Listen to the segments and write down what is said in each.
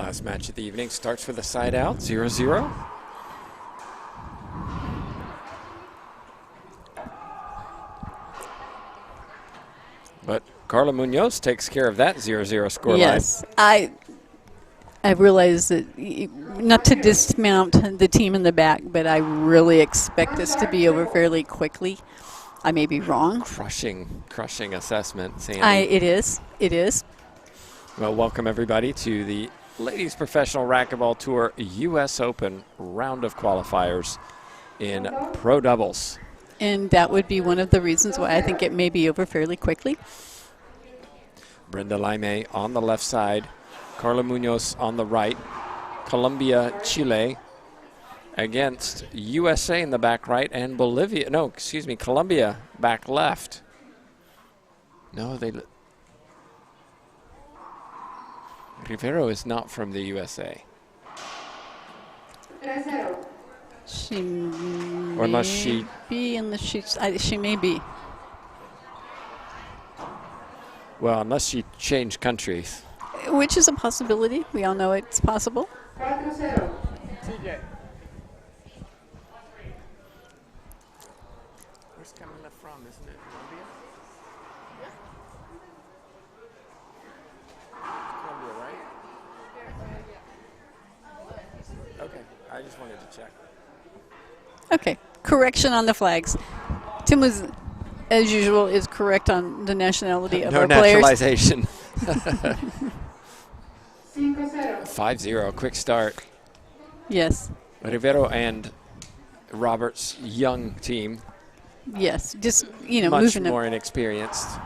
Last match of the evening starts with a side out, 0-0. But Carla Munoz takes care of that 0-0 scoreline. Yes, I realize that, not to dismount the team in the back, but I really expect this to be over fairly quickly. I may be wrong. Crushing assessment, Sandy. It is. Well, welcome everybody to the Ladies Professional Racquetball Tour US Open round of qualifiers in pro doubles. And that would be one of the reasons why I think it may be over fairly quickly. Brenda Laime on the left side, Carla Munoz on the right, Colombia, Chile against USA in the back right, and Colombia back left. No, Rivero is not from the USA. She Or unless she be in the sheets. She may be. Well, unless she changed countries. Which is a possibility. We all know it's possible. TJ. Where's Camila from? Isn't it Colombia? Yeah. Colombia, right? Okay, I just wanted to check. Okay, correction on the flags. Tim was, as usual, is correct on the nationality of our players. No naturalization. 5-0, quick start. Yes. Rivero and Roberts' young team. Yes, just, much moving more inexperienced.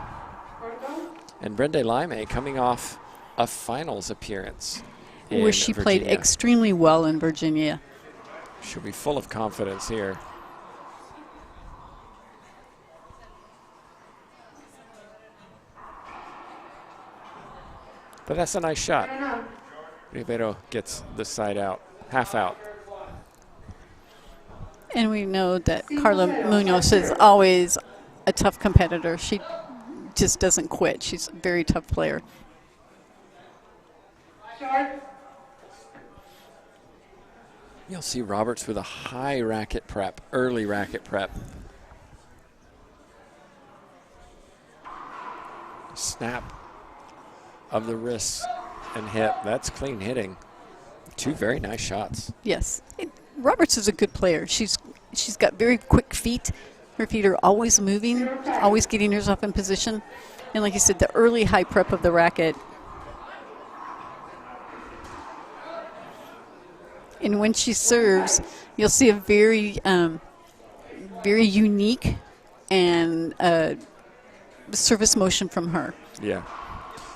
And Brenda Laime coming off a finals appearance where she Virginia. played extremely well in Virginia. She'll be full of confidence here. But that's a nice shot. Rivero gets the side out, half out. And we know that Carla Munoz is always a tough competitor. She just doesn't quit. She's a very tough player. You'll see Roberts with a high racket prep, early racket prep. Snap of the wrist and hip. That's clean hitting. Two very nice shots. Yes. Roberts is a good player. She's got very quick feet. Her feet are always moving, always getting herself in position. And like you said, the early high prep of the racket. And when she serves, you'll see a very, very unique and service motion from her. Yeah.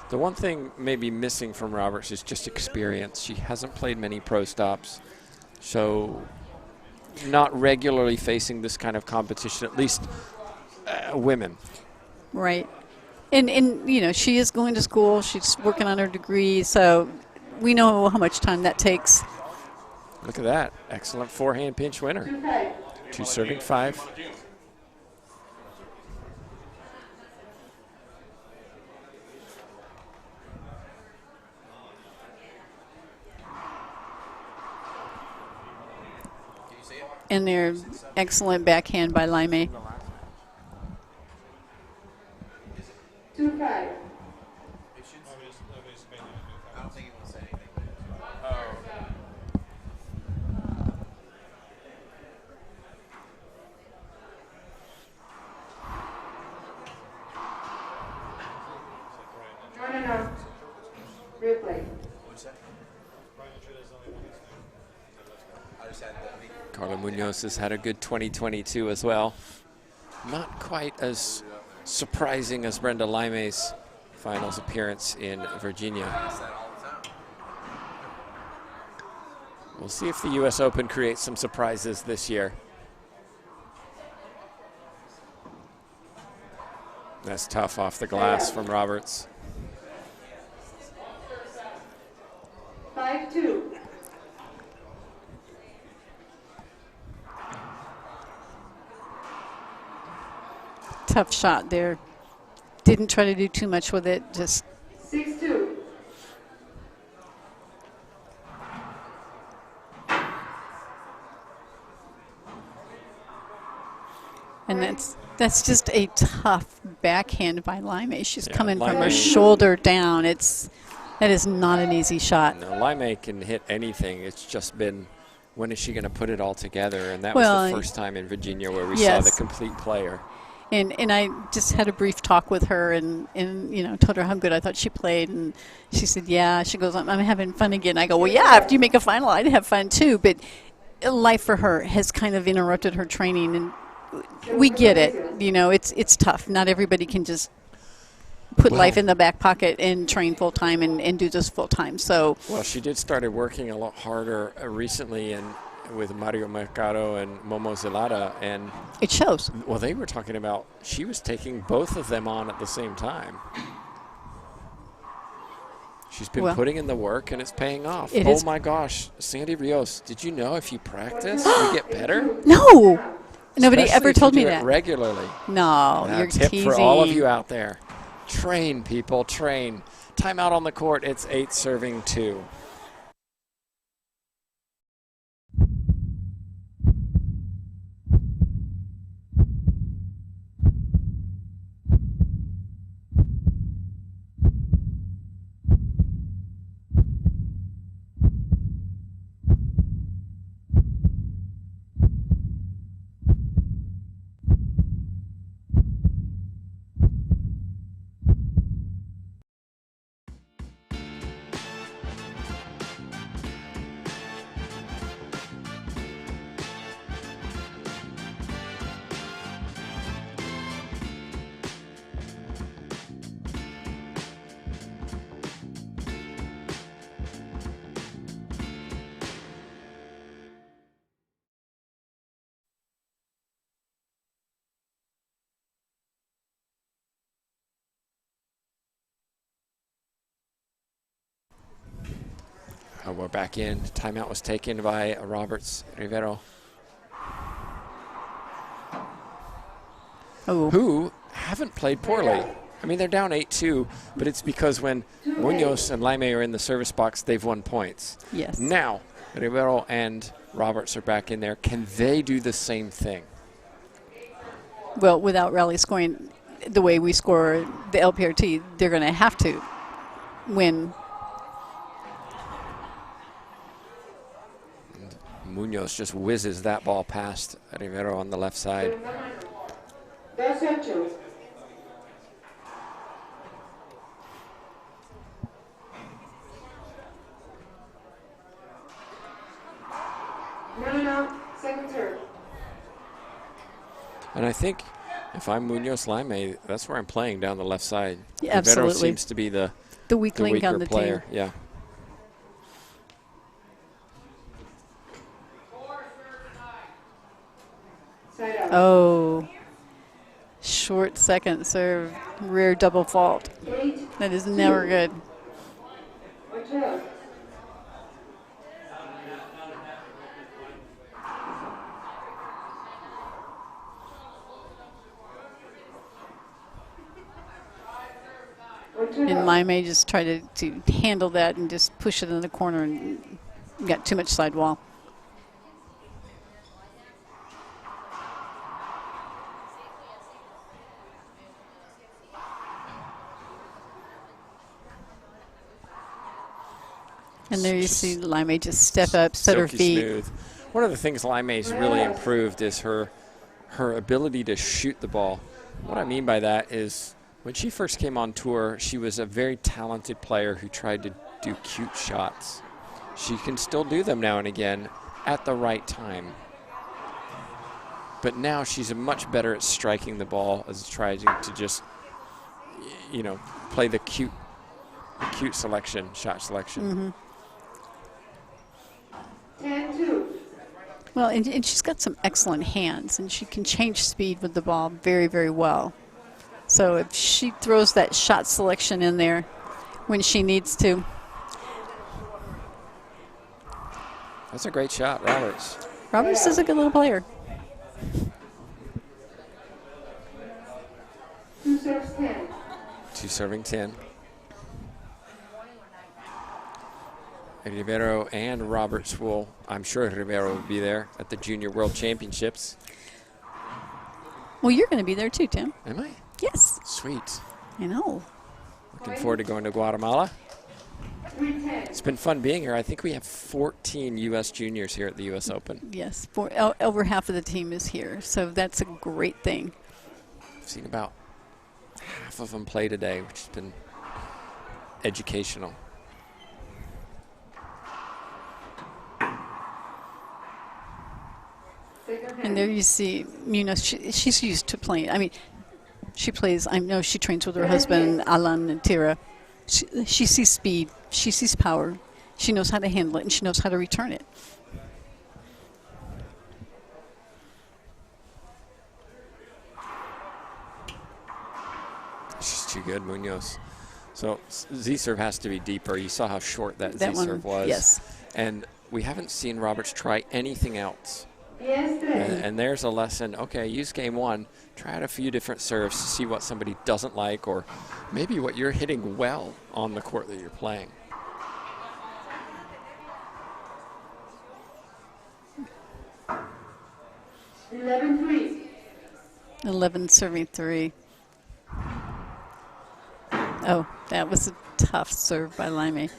The one thing maybe missing from Roberts is just experience. She hasn't played many pro stops, so not regularly facing this kind of competition, at least women. Right. And she is going to school. She's working on her degree, so we know how much time that takes. Look at that. Excellent forehand pinch winner. 2 serving 5. And their excellent backhand by Laime. 2-5. No. Replay. Carla Munoz has had a good 2022 as well. Not quite as surprising as Brenda Laime's finals appearance in Virginia. We'll see if the US Open creates some surprises this year. That's tough off the glass from Roberts. 5-2. Tough shot there. Didn't try to do too much with it, just 6-2. And that's just a tough backhand by Laime. She's Yeah, coming from her Laime- shoulder down. That is not an easy shot. No, Laime can hit anything. It's just been, when is she going to put it all together? And that Well, was the first time in Virginia where we saw yes. the complete player. And I just had a brief talk with her and told her how good I thought she played, and she said, yeah. She goes, I'm having fun again. I go, well, yeah, after you make a final, I'd have fun too. But life for her has kind of interrupted her training, and we get it. It's tough. Not everybody can just put life in the back pocket and train full time and do this full time. So Well, she did started working a lot harder recently and with Mario Mercado and Momo Zelada, and it shows. well, they were talking about she was taking both of them on at the same time. She's been Well, putting in the work, and it's paying off. It Oh is. my gosh, Sandy Rios, did you know if you practice, you get better? No, nobody Especially ever if you told me do it that. regularly. No, Now, you're tip teasing. for all of you out there. Train, people, train. Timeout on the court. It's 8-2. We're back in. Timeout was taken by Roberts Rivero, who haven't played poorly. I mean, they're down 8-2, but it's because when Munoz and Laime are in the service box, they've won points. Yes. Now, Rivero and Roberts are back in there. Can they do the same thing? Well, without rally scoring the way we score the LPRT, they're going to have to win. Munoz just whizzes that ball past Rivero on the left side. 2-8. No, second serve. And I think if I'm Munoz Laime, that's where I'm playing, down the left side. Yeah, Rivero absolutely. seems to be the Weak link weaker on the player. team. Yeah. Side out. Oh, short second serve, rear double fault. 8. That is never good. Watch out. Watch And out. Laime just tried to handle that and just push it in the corner and got too much sidewall. And there you Just see Laime just step up, set her Silky feet. smooth. One of the things Laime's really improved is her ability to shoot the ball. What I mean by that is when she first came on tour, she was a very talented player who tried to do cute shots. She can still do them now and again at the right time. But now she's much better at striking the ball as trying to just, play the cute selection, shot selection. 10-2. Well, and she's got some excellent hands, and she can change speed with the ball very, very well. So if she throws that shot selection in there when she needs to. That's a great shot, Roberts. Roberts is a good little player. 2 serves 10. 2 serving 10. Rivero and Roberts I'm sure Rivero will be there at the Junior World Championships. Well, you're going to be there too, Tim. Am I? Yes. Sweet. I know. Looking forward to going to Guatemala. 310. It's been fun being here. I think we have 14 U.S. juniors here at the U.S. Open. Yes. Over half of the team is here, so that's a great thing. I've seen about half of them play today, which has been educational. And there you see Munoz. She's used to playing. I mean, she plays. I know she trains with her husband, Alan and Tira. She sees speed. She sees power. She knows how to handle it, and she knows how to return it. She's too good, Munoz. So Z-serve has to be deeper. You saw how short that Z-serve was. Yes. And we haven't seen Roberts try anything else. Yes, And there's a lesson. Okay, use game one. Try out a few different serves to see what somebody doesn't like, or maybe what you're hitting well on the court that you're playing. $11-3. 11 serving 3. Oh, that was a tough serve by Laime.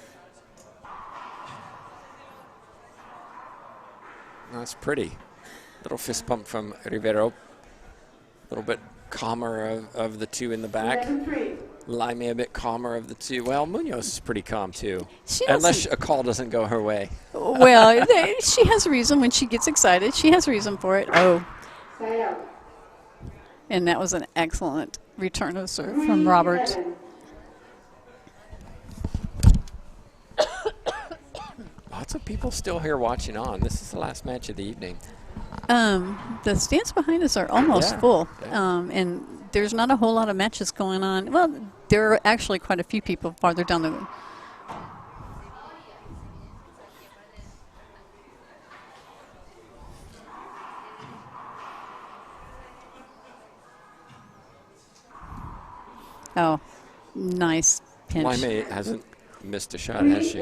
That's pretty. Little fist bump from Rivero. A little bit calmer of the two in the back. 11-3. Laime a bit calmer of the two. Well, Munoz is pretty calm too. She Unless doesn't- a call doesn't go her way. Well, she has a reason when she gets excited. She has a reason for it. Oh, Side out. and that was an excellent return of serve from Robert. 3-11. Lots of people still here watching on. This is the last match of the evening. The stands behind us are almost Yeah, full, yeah. and there's not a whole lot of matches going on. Well, there are actually quite a few people farther down the. Oh, nice pinch. Laime hasn't missed a shot, has she?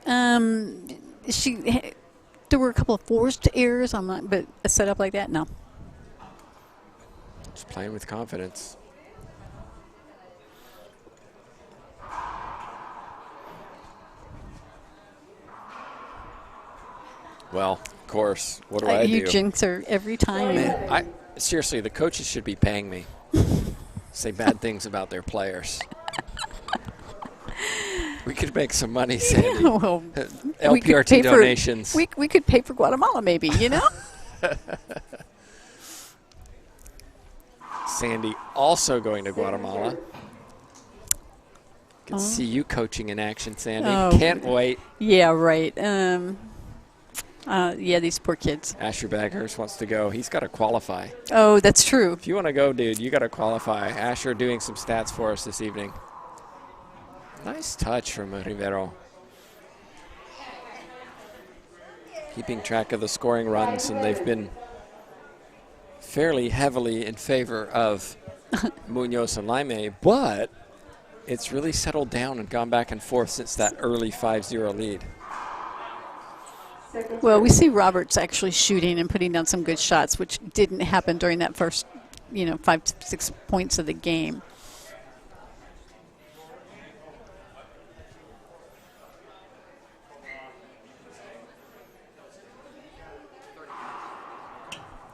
3-11. There were a couple of forced errors. I'm not, but a setup like that, no. Just playing with confidence. Well, of course. What do I You do? jinx her every time. Man, seriously, the coaches should be paying me. Say bad things about their players. We could make some money, Sandy. Well, we could LPRT pay for- donations. we could pay for Guatemala, maybe, you know? Sandy also going to Guatemala. Can see you coaching in action, Sandy. Oh. Can't wait. Yeah, right. Yeah, these poor kids. Asher Baghurst wants to go. He's got to qualify. Oh, that's true. If you want to go, dude, you got to qualify. Asher doing some stats for us this evening. Nice touch from Rivero. Keeping track of the scoring runs, and they've been fairly heavily in favor of Munoz and Laime, but it's really settled down and gone back and forth since that early 5-0 lead. Well, we see Roberts actually shooting and putting down some good shots, which didn't happen during that first, 5 to 6 points of the game.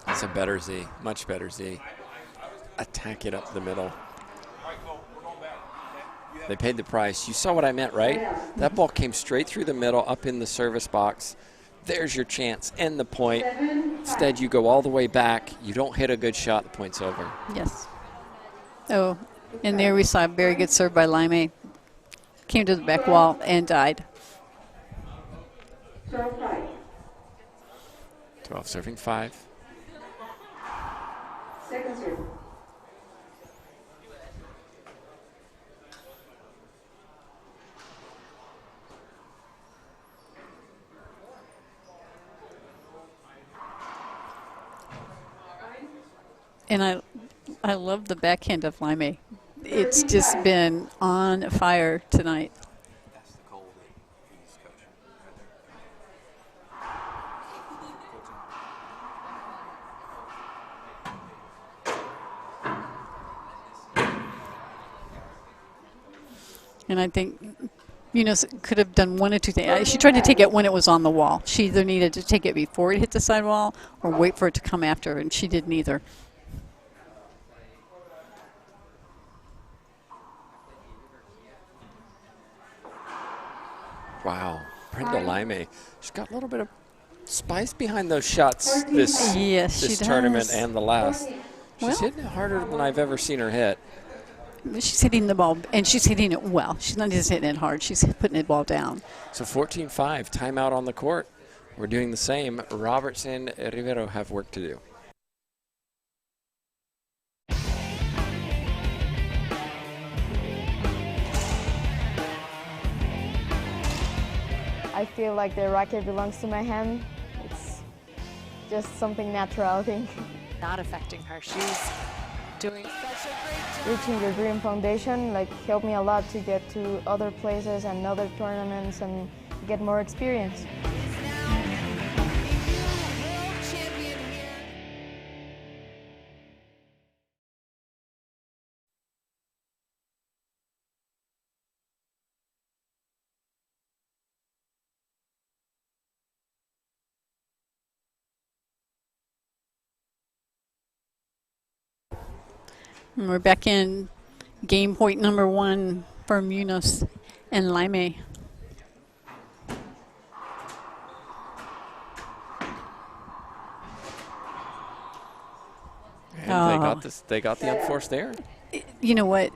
That's a better Z, much better Z. Attack it up the middle. They paid the price. You saw what I meant, right? That ball came straight through the middle, up in the service box. There's your chance. End the point. Instead, you go all the way back. You don't hit a good shot. The point's over. Yes. Oh, and there we saw a very good serve by Laime. Came to the back wall and died. 12-5. 12 serving 5. Second serve. And I love the backhand of Laime. It's just been on fire tonight. That's the goal that he's coaching right there. And I think Munoz could have done one or two things. She tried to take it when it was on the wall. She either needed to take it before it hit the sidewall or wait for it to come after, and she did neither. Wow, Brenda Laime. She's got a little bit of spice behind those shots this Yes, she this tournament does. and the last. She's Well- hitting it harder than I've ever seen her hit. She's hitting the ball, and she's hitting it well. She's not just hitting it hard. She's putting the ball down. So 14-5, timeout on the court. We're doing the same. Robertson, Rivero have work to do. I feel like the racket belongs to my hand. It's just something natural, I think. Not affecting her. She's doing such a great job. Reaching the Dream Foundation helped me a lot to get to other places and other tournaments and get more experience. And we're back in game point number 1 for Munoz and Laime. And they got the unforced error. You know what?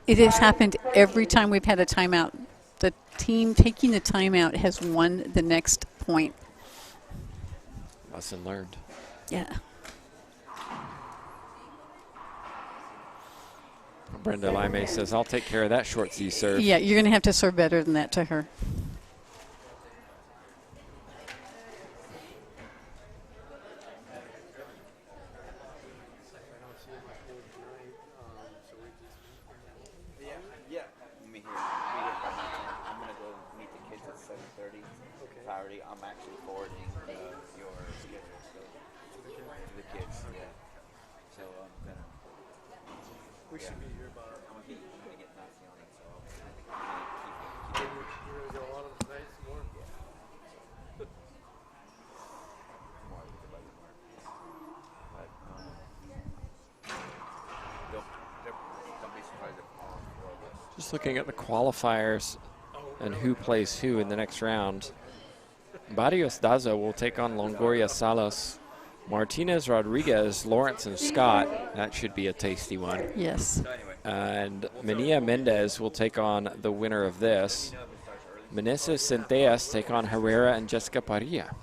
It has happened every time we've had a timeout. The team taking the timeout has won the next point. Lesson learned. Yeah. Brenda Laime says, I'll take care of that short Z serve. Yeah, you're going to have to serve better than that to her. Yeah. You mean here? I'm gonna go meet the kids at 7:30. Okay. I'm actually forwarding your schedule to the kids. Yeah. So I'm gonna. We should be here about. I'm gonna get Nancy on it. So I'm gonna keep it. You're gonna get a lot of them tonight. More. Yeah. More. But don't be surprised if all four of us. Just looking at the qualifiers and who plays who in the next round. Barrios Dazo will take on Longoria Salos. Martinez, Rodriguez, Lawrence, and Scott. That should be a tasty one. Yes. And Menia Mendez will take on the winner of this. Meneses Centellas take on Herrera and Jessica Parilla.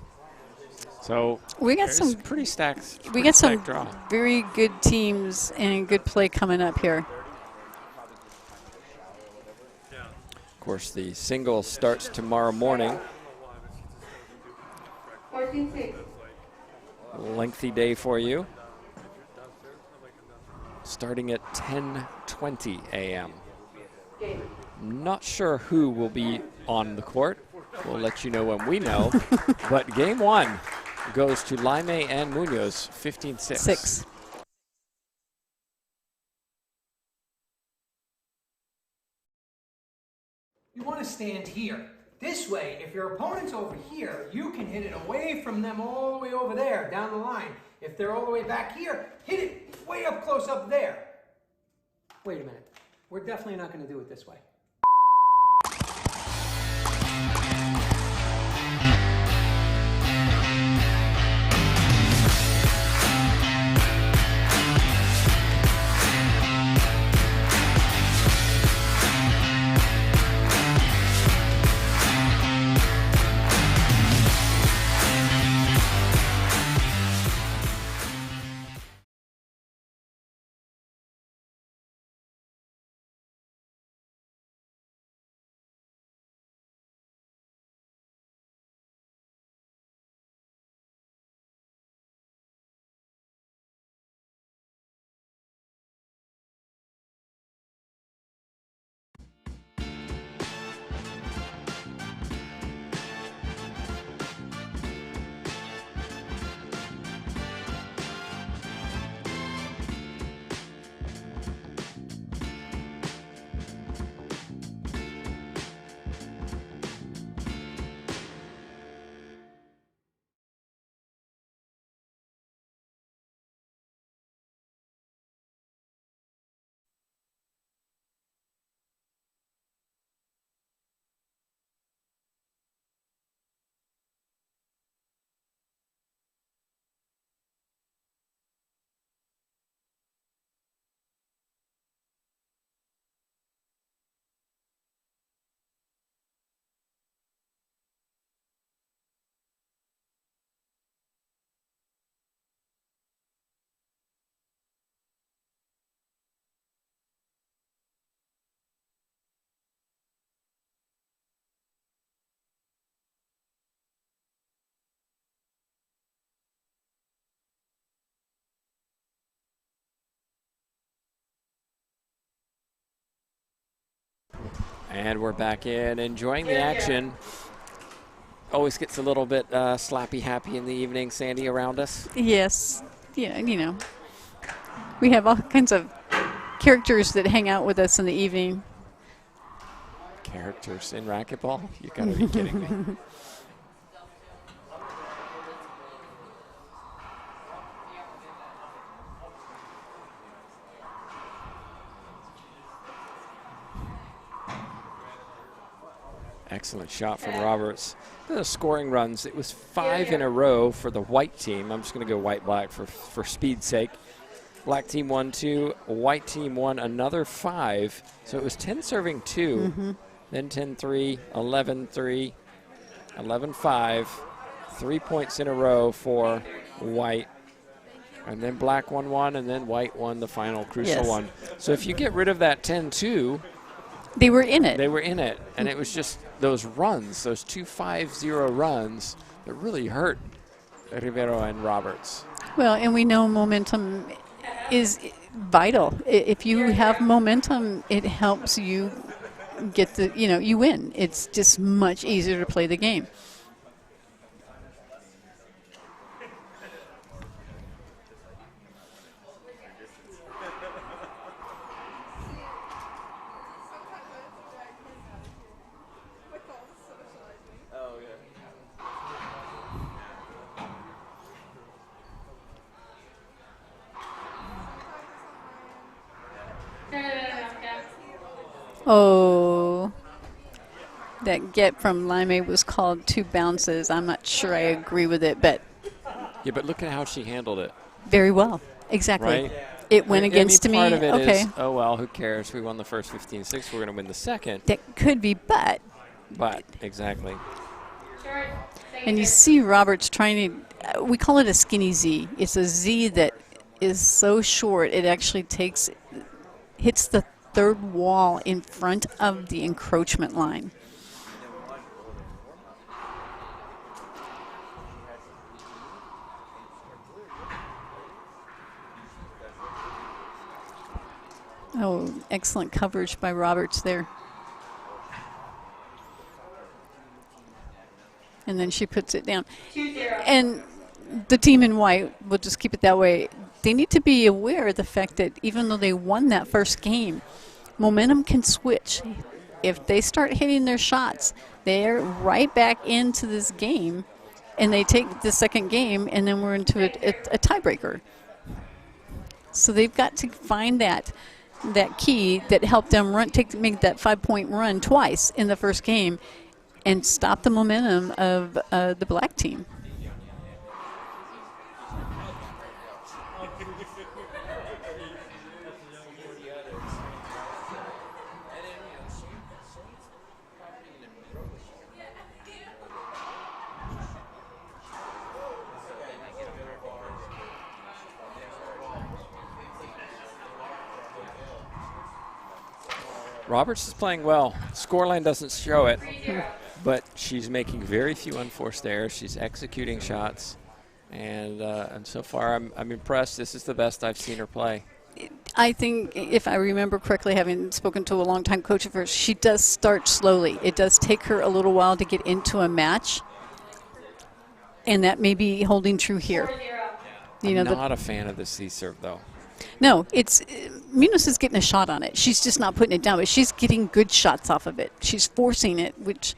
So We got there's some pretty stacked. We got some stacked draw. very good teams and good play coming up here. Of course, the singles starts tomorrow morning. 14-6. Lengthy day for you. Starting at 10:20 a.m. Game. Not sure who will be on the court. We'll let you know when we know. But game 1 goes to Laime and Munoz, 15-6. 6. You want to stand here. This way, if your opponent's over here, you can hit it away from them all the way over there, down the line. If they're all the way back here, hit it way up close up there. Wait a minute. We're definitely not going to do it this way. And we're back in, enjoying the action. Always gets a little bit slappy happy in the evening, Sandy, around us. Yes. Yeah, you know. We have all kinds of characters that hang out with us in the evening. Characters in racquetball? You gotta be kidding me. Excellent shot from Roberts. The scoring runs, it was 5 in a row for the white team. I'm just going to go white-black for speed's sake. Black team won 2, white team won another 5. So it was 10 serving 2, then 10-3, 11-3, 11-5. 3 points in a row for white. And then black won 1, and then white won the final crucial one. So if you get rid of that 10-2, they were in it. They were in it, and it was just those runs, those 2-5-0 runs that really hurt Rivero and Roberts. Well, and we know momentum is vital. If you have momentum, it helps you get the, you know, you win. It's just much easier to play the game. Oh, that get from Laime was called 2 bounces. I'm not sure I agree with it, but Yeah, but look at how she handled it. very well. Exactly. Right? It went against me. Part of it Okay. is, oh, well, who cares? We won the first 15-6. We're going to win the second. That could be, but Exactly. and you see Roberts trying to, we call it a skinny Z. It's a Z that is so short it actually hits the third wall in front of the encroachment line. Oh, excellent coverage by Roberts there. And then she puts it down. And the team in white, we'll just keep it that way, they need to be aware of the fact that even though they won that first game, momentum can switch. If they start hitting their shots, they're right back into this game, and they take the second game, and then we're into a tiebreaker. So they've got to find that key that helped them make that 5-point run twice in the first game and stop the momentum of the black team. Roberts is playing well. Scoreline doesn't show it, but she's making very few unforced errors. She's executing shots, and so far I'm impressed. This is the best I've seen her play. I think, if I remember correctly, having spoken to a longtime coach of hers, she does start slowly. It does take her a little while to get into a match, and that may be holding true here. I'm not a fan of the C-serve, though. No, it's Munoz is getting a shot on it. She's just not putting it down, but she's getting good shots off of it. She's forcing it, which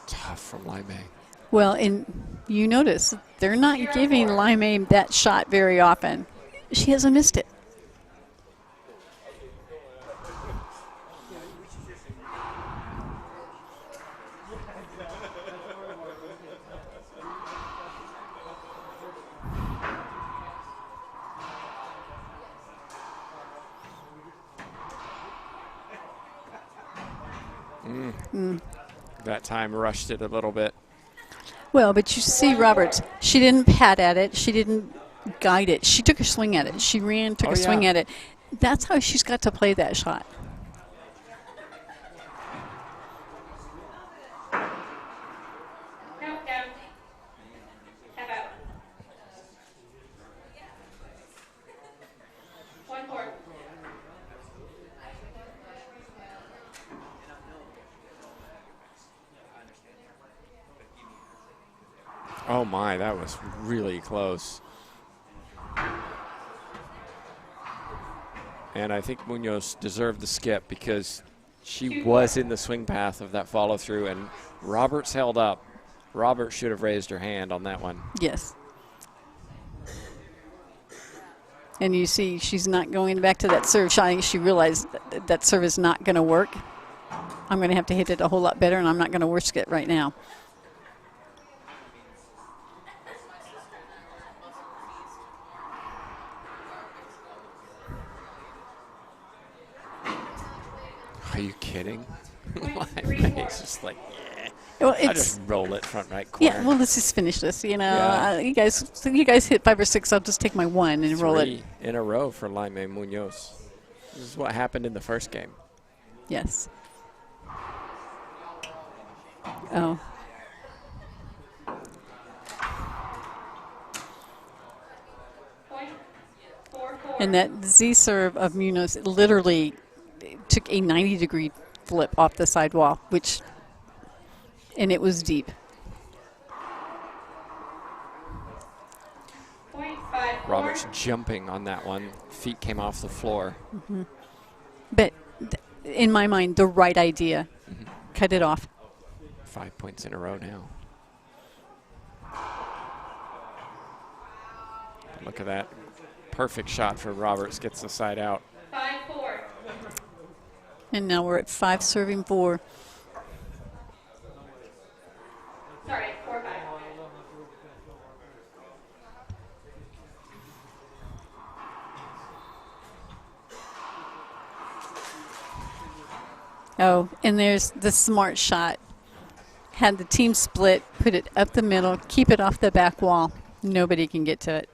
tough from Laime. well, and you notice they're not giving Laime that shot very often. She hasn't missed it. That time rushed it a little bit. Well, but you see Roberts, she didn't pat at it. She didn't guide it. She took a swing at it. She ran, took a swing at it. That's how she's got to play that shot. Oh my, that was really close. And I think Munoz deserved the skip because she was in the swing path of that follow through, and Roberts held up. Roberts should have raised her hand on that one. Yes. And you see she's not going back to that serve shot. She realized that serve is not going to work. I'm going to have to hit it a whole lot better, and I'm not going to risk it right now. Are you kidding? It's just like, yeah. Well, I just roll it front right corner. Yeah, well, let's just finish this. You know, Yeah. you guys hit 5 or 6. I'll just take my 1 and roll it. 3 in a row for Laime Munoz. This is what happened in the first game. Yes. Oh. And that Z serve of Munoz literally took a 90-degree flip off the sidewall, and it was deep. Roberts jumping on that one. Feet came off the floor. Mm-hmm. But in my mind, the right idea. Mm-hmm. Cut it off. 5 points in a row now. But look at that. Perfect shot for Roberts. Gets the side out. 5-4. And now we're at 5 serving 4. Sorry, 4-5. Oh, and there's the smart shot. Had the team split, put it up the middle, keep it off the back wall. Nobody can get to it.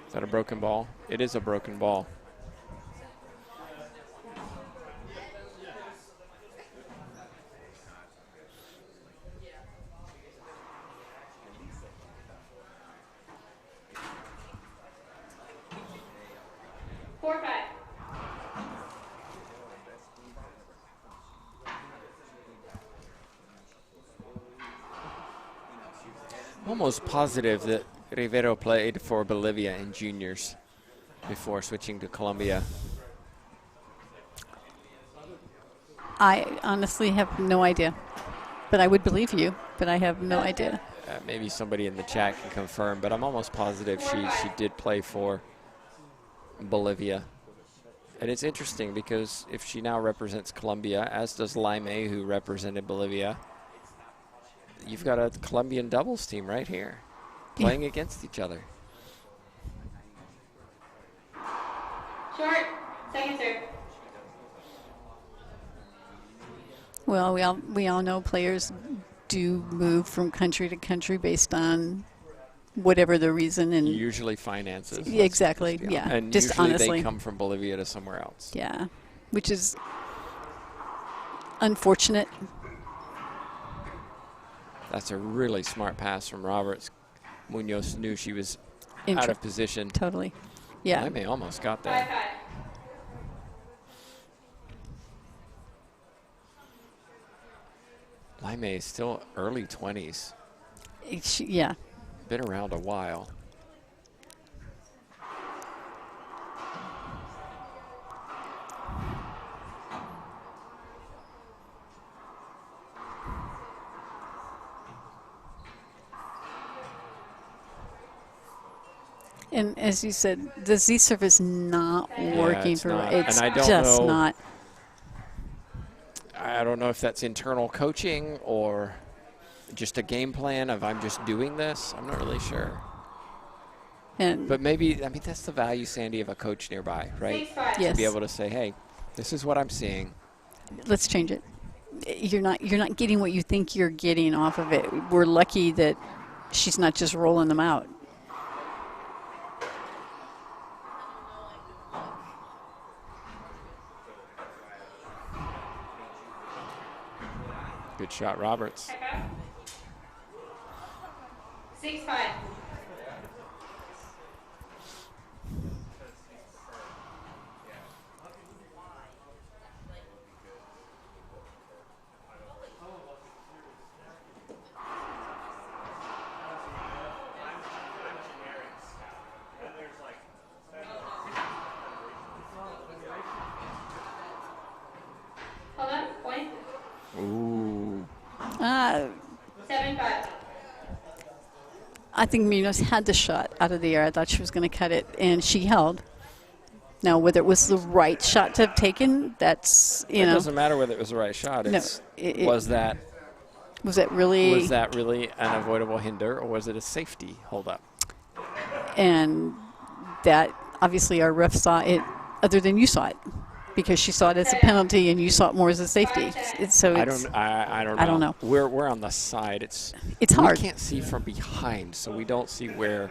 Is that a broken ball? It is a broken ball. Almost positive that Rivero played for Bolivia in juniors before switching to Colombia. I honestly have no idea. But I would believe you, but I have no idea. Maybe somebody in the chat can confirm, but I'm almost positive she did play for Bolivia. And it's interesting because if she now represents Colombia, as does Laime, who represented Bolivia, you've got a Colombian doubles team right here playing against each other. Short. Second serve. Well, we all know players do move from country to country based on whatever the reason, and usually finances. Yeah, exactly. Yeah. And just usually honestly, they come from Bolivia to somewhere else. Yeah, which is unfortunate. That's a really smart pass from Roberts. Munoz knew she was out of position. Totally. Yeah. Laime almost got there. 5-5. Laime is still early 20s. Yeah. Been around a while. And as you said, the Z serve is not working for her. It's and I don't just know, not. I don't know if that's internal coaching or just a game plan of I'm just doing this. I'm not really sure. But maybe, I mean, that's the value, Sandy, of a coach nearby, right? 6-5. Yes. To be able to say, hey, this is what I'm seeing. Let's change it. You're not getting what you think you're getting off of it. We're lucky that she's not just rolling them out. Good shot, Roberts. 6-5. 7-5. I think Munoz had the shot out of the air. I thought she was going to cut it, and she held. Now, whether it was the right shot to have taken, that's, It doesn't matter whether it was the right shot. It's, was that really an avoidable hinder, or was it a safety holdup? And that, obviously, our ref saw it other than you saw it, because she saw it as a penalty and you saw it more as a safety. I don't know. We're on the side. It's hard. We can't see from behind, so we don't see where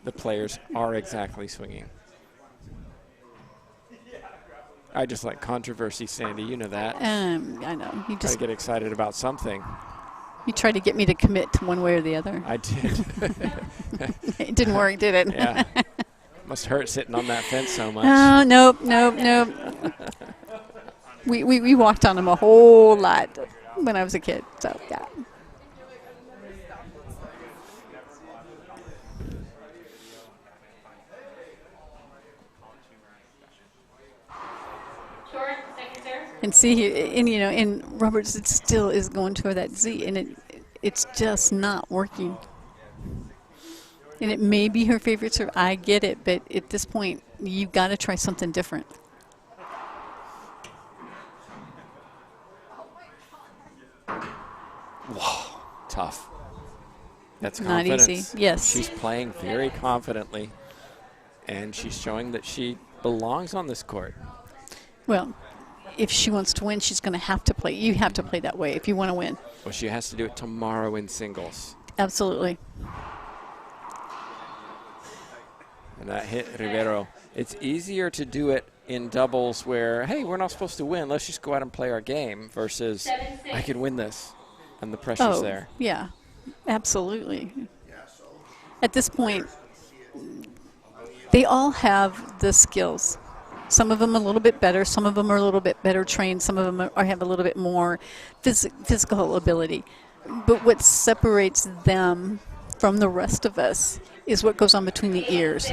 the players are exactly swinging. I just like controversy, Sandy. You know that. I know. You I just get excited about something. You tried to get me to commit to one way or the other. I did. It didn't work, did it? Yeah. Must hurt sitting on that fence so much. Oh, nope. We walked on them a whole lot when I was a kid. So yeah. And see here, and Roberts, it still is going toward that Z, and it's just not working. And it may be her favorite serve. I get it, but at this point, you've got to try something different. Whoa, tough. That's not confidence. Easy. Yes. She's playing very confidently, and she's showing that she belongs on this court. Well, if she wants to win, she's going to have to play. You have to play that way if you want to win. Well, she has to do it tomorrow in singles. Absolutely. And that hit Rivero. It's easier to do it in doubles where, hey, we're not supposed to win. Let's just go out and play our game versus I can win this. And the pressure's there. Yeah, absolutely. At this point, they all have the skills. Some of them a little bit better. Some of them are a little bit better trained. Some of them have a little bit more physical ability. But what separates them from the rest of us is what goes on between the ears.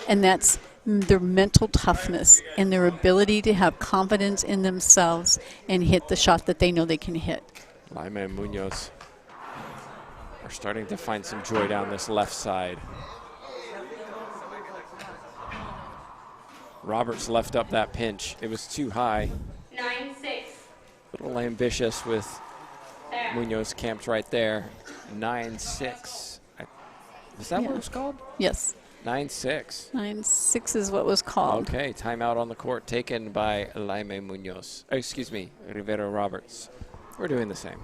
And that's their mental toughness and their ability to have confidence in themselves and hit the shot that they know they can hit. Laime and Munoz are starting to find some joy down this left side. Roberts left up that pinch. It was too high. 9-6. A little ambitious with Munoz camped right there. 9-6. Is that what it was called? Yes. 9-6. 9-6 is what was called. Okay, timeout on the court taken by Laime Munoz. Excuse me, Rivero Roberts. We're doing the same.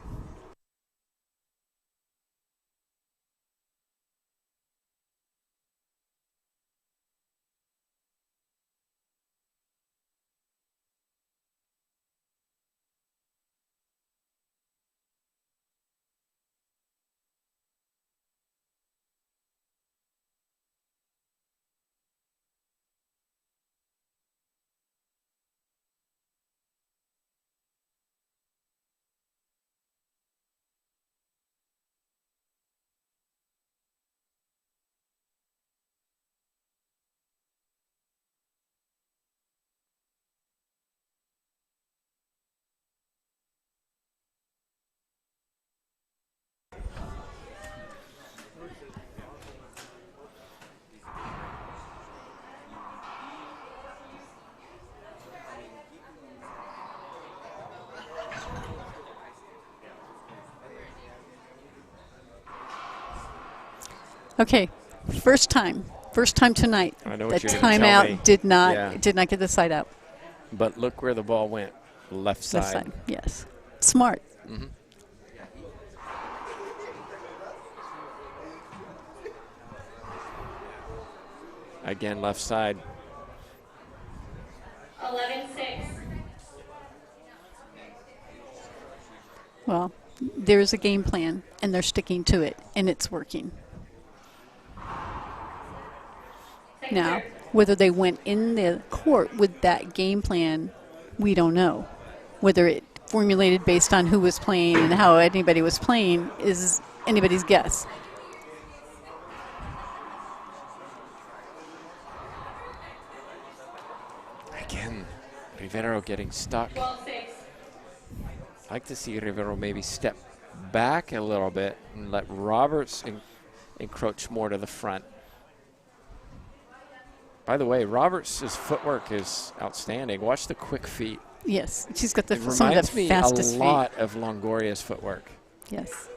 Okay, first time tonight. I know what the you're gonna tell me. timeout did not get the side out. But look where the ball went. Left side. Left side, yes. Smart. Mm-hmm. Again, left side. 11-6. Well, there's a game plan, and they're sticking to it, and it's working. Now, whether they went in the court with that game plan, we don't know. Whether it formulated based on who was playing and how anybody was playing is anybody's guess. Again, Rivero getting stuck. 12-6. I'd like to see Rivero maybe step back a little bit and let Roberts encroach more to the front. By the way, Roberts' footwork is outstanding. Watch the quick feet. Yes, she's got It some of reminds the me fastest a feet. lot of Longoria's footwork. Yes,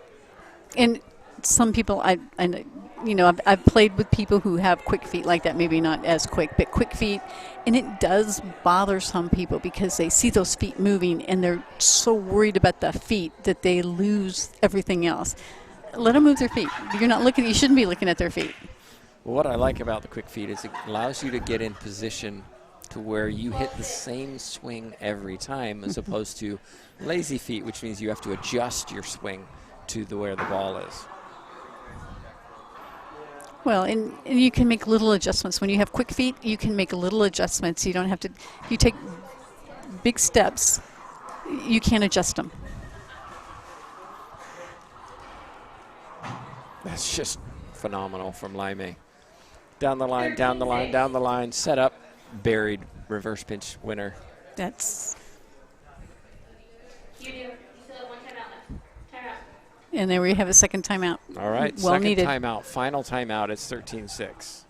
and some people I've played with people who have quick feet like that. Maybe not as quick, but quick feet, and it does bother some people because they see those feet moving and they're so worried about the feet that they lose everything else. Let them move their feet. You're not looking. You shouldn't be looking at their feet. What I like about the quick feet is it allows you to get in position to where you hit the same swing every time as opposed to lazy feet, which means you have to adjust your swing to where the ball is. Well, and you can make little adjustments. When you have quick feet, you can make little adjustments. You don't have to, if you take big steps, you can't adjust them. That's just phenomenal from Laime. Down the line, down the line, down the line, set up, buried, reverse pinch winner. That's, You do. You still have one timeout left. Timeout. and there we have a second timeout. All right, Well second needed. timeout, final timeout. It's 13-6.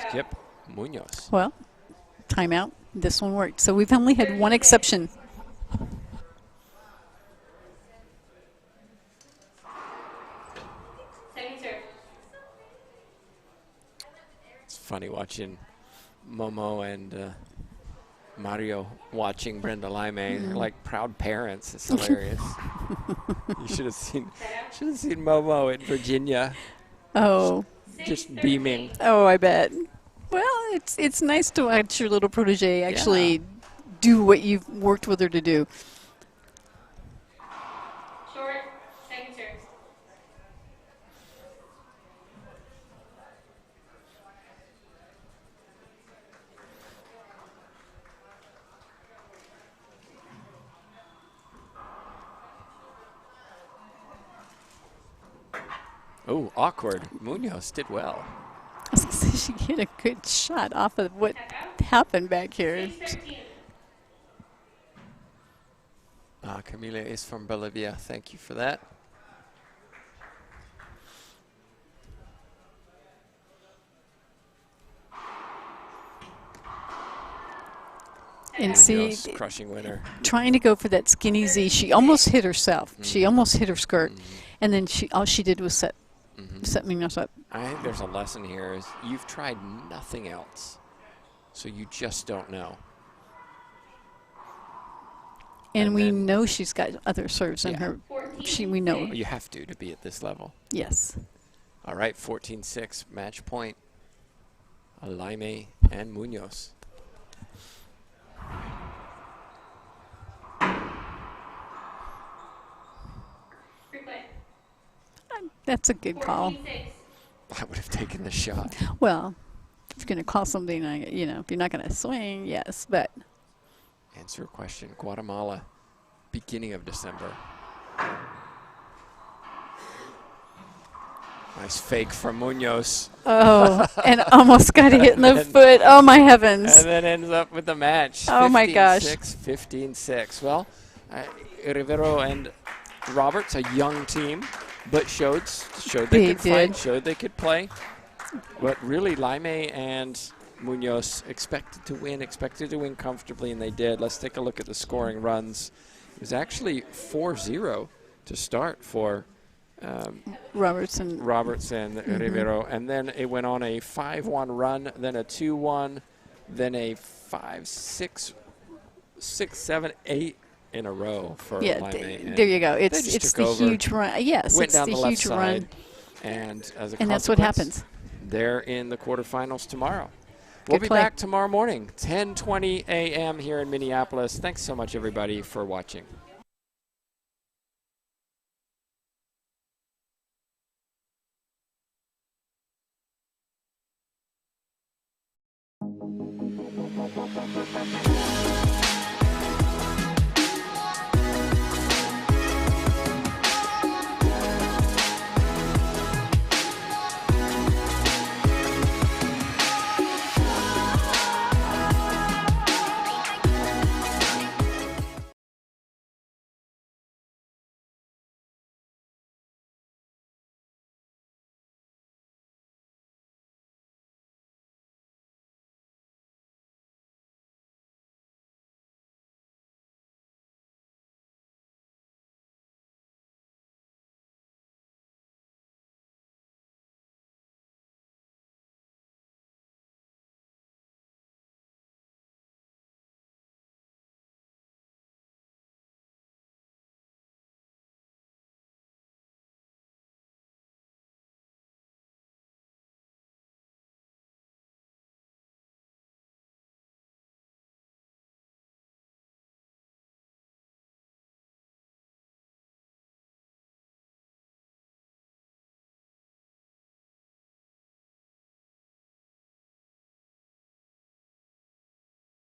Skip Munoz. Well, timeout. This one worked. So we've only had one exception. Second serve. It's funny watching Momo and Mario watching Brenda Laime. They're like proud parents. It's hilarious. You should have seen Momo in Virginia Oh, just beaming. oh, I bet. Well, it's nice to watch your little protege actually do what you've worked with her to do. Short. Second serve. Oh, awkward. Munoz did well. I was gonna say she hit a good shot off of what happened back here. 6-13. Camila is from Bolivia. Thank you for that. And see, Munoz, crushing winner. trying to go for that skinny Z, she almost hit herself. She almost hit her skirt, and then all she did was set Munoz up. I think there's a lesson here is you've tried nothing else, so you just don't know. And we then- know she's got other serves in Yeah. her. 14. We know. You have to be at this level. Yes. All right, 14-6, match point. Laime and Munoz. Free play. That's a good call. 14-6. I would have taken the shot. Well, if you're going to call something, if you're not going to swing, yes, but Answer a question. Guatemala, beginning of December. Nice fake from Munoz. oh, and almost got hit in the And- foot. Oh my heavens! And then ends up with the match. Oh, my gosh. 15-6. Well, Rivero and Roberts, a young team, but showed they could fight, showed they could play. But really, Laime and Munoz expected to win comfortably, and they did. Let's take a look at the scoring runs. It was actually 4-0 to start for Roberts and Rivero, and then it went on a 5-1 run, then a 2-1, then a 5-6, 6-7, 8 in a row for Laime. There you go. It's the huge run. Yes, went it's down the left huge side, run. and as a and that's what happens. They're in the quarterfinals tomorrow. We'll be back tomorrow morning, 10:20 a.m. here in Minneapolis. Thanks so much, everybody, for watching.